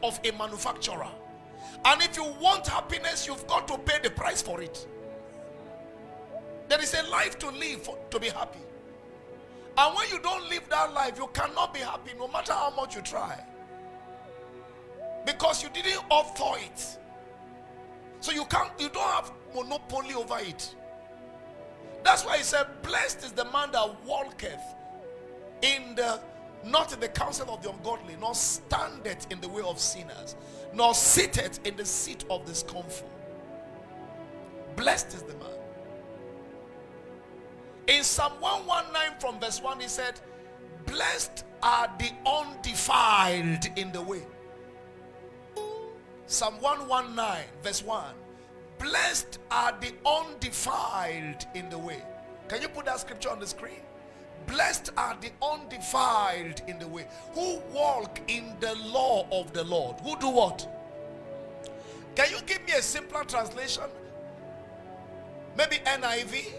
of a manufacturer. And if you want happiness, you've got to pay the price for it. There is a life to live to be happy. And when you don't live that life, you cannot be happy no matter how much you try. Because you didn't opt for it. So you don't have monopoly over it. That's why he said, blessed is the man that walketh not in the counsel of the ungodly, nor standeth in the way of sinners, nor sitteth in the seat of the scornful. Blessed is the man. In Psalm 119 from verse 1, he said, blessed are the undefiled in the way. Psalm 119 verse 1. Blessed are the undefiled in the way. Can you put that scripture on the screen? Blessed are the undefiled in the way, who walk in the law of the Lord. Who do what? Can you give me a simpler translation? Maybe NIV.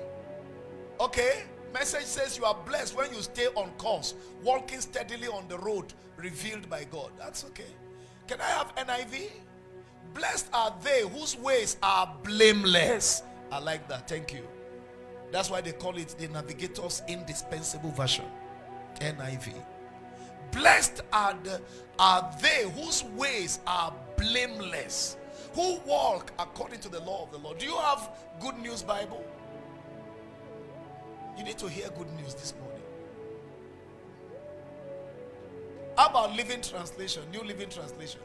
Okay. Message says you are blessed when you stay on course, walking steadily on the road revealed by God. That's okay. Can I have NIV? Blessed are they whose ways are blameless. I like that. Thank you. That's why they call it the Navigator's Indispensable Version, NIV. Blessed are they whose ways are blameless, who walk according to the law of the Lord. Do you have Good News Bible? You need to hear good news this morning. How about Living Translation, New Living Translation?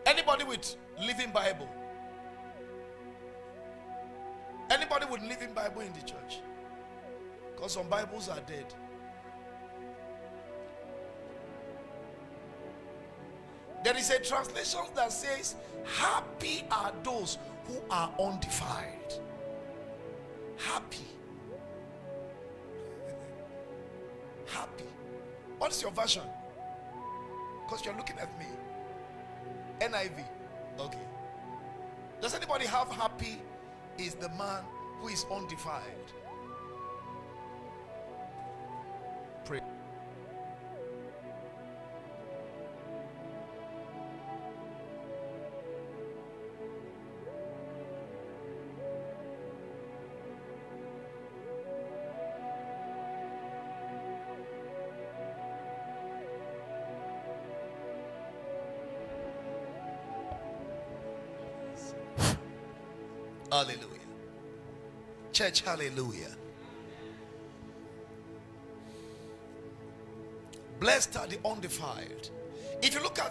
Anybody with Living Bible? Anybody with Living Bible in the church? Because some Bibles are dead. There is a translation that says, happy are those who are undefiled. Happy. Happy. What's your version? Because you're looking at me. NIV. Okay. Does anybody have happy is the man who is undefiled? Pray. Hallelujah. Church, hallelujah. Blessed are the undefiled. If you look at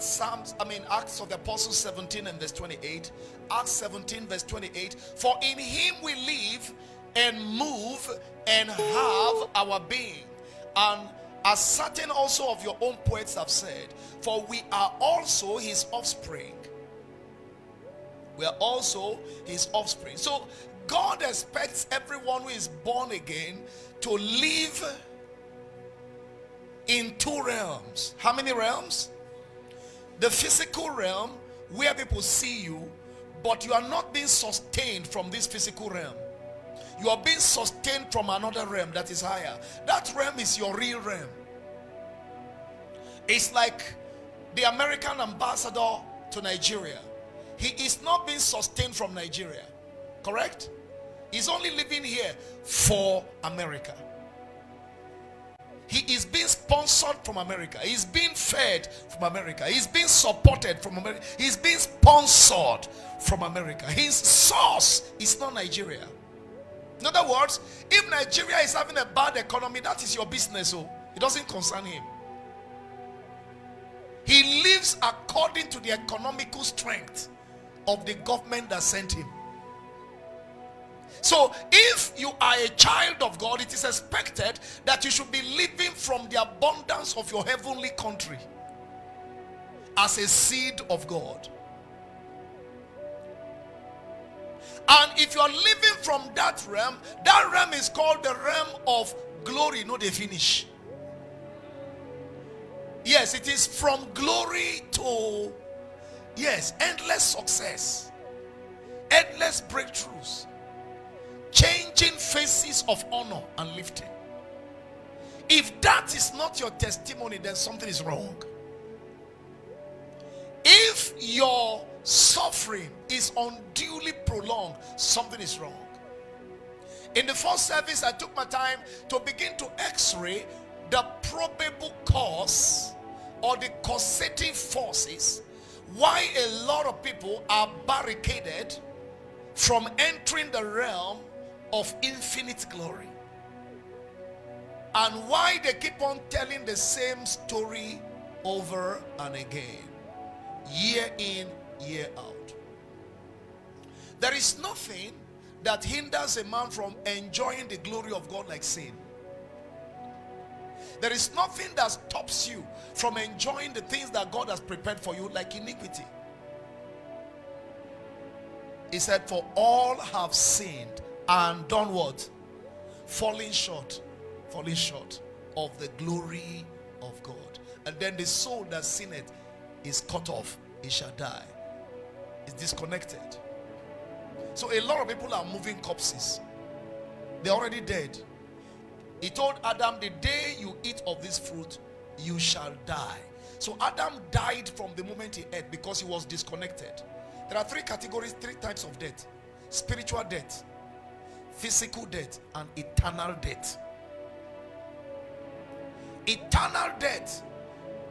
Acts of the Apostles 17 and verse 28, Acts 17 verse 28, for in him we live and move and have our being. And as certain also of your own poets have said, for we are also his offspring. We are also his offspring. So God expects everyone who is born again to live in two realms. How many realms? The physical realm, where people see you, but you are not being sustained from this physical realm. You are being sustained from another realm that is higher. That realm is your real realm. It's like the American ambassador to Nigeria. He is not being sustained from Nigeria. Correct? He's only living here for America. He is being sponsored from America. He's being fed from America. He's being supported from America. He's being sponsored from America. His source is not Nigeria. In other words, if Nigeria is having a bad economy, that is your business. So it doesn't concern him. He lives according to the economical strength of the government that sent him. So if you are a child of God, it is expected that you should be living from the abundance of your heavenly country as a seed of God. And if you are living from that realm is called the realm of glory, not the finish. Yes, it is from glory to, yes, endless success, endless breakthroughs, changing faces of honor and lifting. If that is not your testimony, then something is wrong. your suffering is unduly prolonged, something is wrong. In the first service, I took my time to begin to x-ray the probable cause or the causative forces why a lot of people are barricaded from entering the realm of infinite glory, and why they keep on telling the same story over and again, year in, year out. There is nothing that hinders a man from enjoying the glory of God like sin. There is nothing that stops you from enjoying the things that God has prepared for you like iniquity. He said, for all have sinned and done what? Falling short of the glory of God. And then the soul that sinneth is cut off, it shall die. It's disconnected. So a lot of people are moving corpses. They're already dead. He told Adam, the day you eat of this fruit, you shall die. So Adam died from the moment he ate because he was disconnected. There are three categories, three types of death: spiritual death, physical death, and eternal death. Eternal death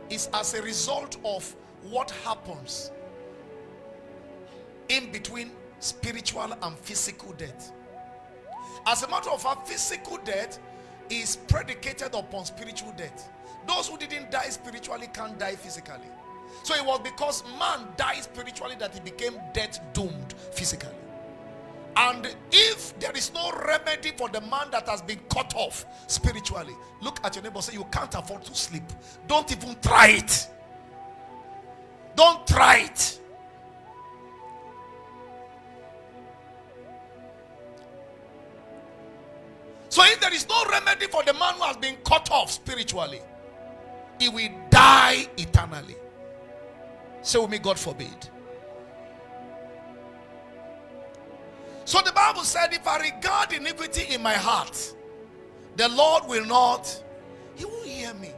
is as a result of what happens in between spiritual and physical death. As a matter of fact, physical death is predicated upon spiritual death. Those who didn't die spiritually can't die physically. So it was because man died spiritually that he became death doomed physically. And if there is no remedy for the man that has been cut off spiritually, look at your neighbor, say, you can't afford to sleep. Don't even try it. Don't try it. So if there is no remedy for the man who has been cut off spiritually, he will die eternally. Say with me, God forbid. So the Bible said, if I regard iniquity in my heart, the Lord will not, he won't hear me.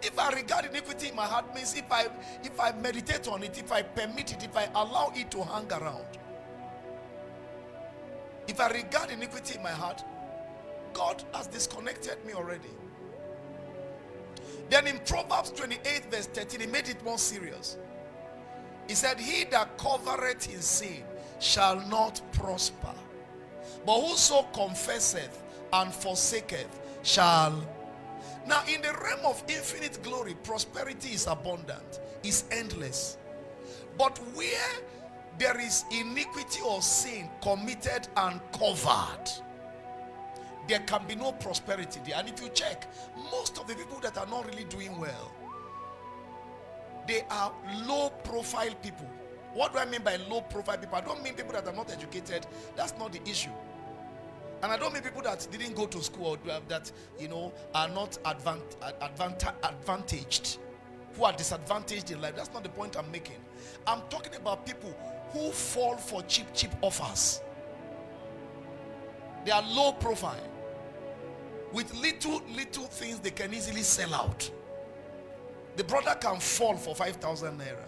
If I regard iniquity in my heart means if I meditate on it, if I permit it, if I allow it to hang around. If I regard iniquity in my heart, God has disconnected me already. Then in Proverbs 28 verse 13, he made it more serious. He said, he that covereth his sin shall not prosper, but whoso confesseth and forsaketh shall. Now in the realm of infinite glory, prosperity is abundant, is endless. But where there is iniquity or sin committed and covered, there can be no prosperity there. And if you check, most of the people that are not really doing well, they are low profile people. What do I mean by low profile people? I don't mean people that are not educated. That's not the issue. And I don't mean people that didn't go to school, or that, are not advantaged, who are disadvantaged in life. That's not the point I'm making. I'm talking about people who fall for cheap offers. They are low profile. With little things they can easily sell out. The brother can fall for 5,000 naira.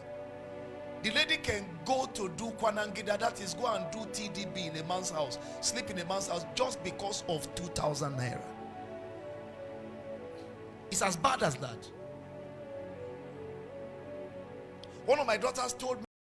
The lady can go to do kwanangida, that is, go and do TDB in a man's house, sleep in a man's house, just because of 2,000 naira. It's as bad as that. One of my daughters told me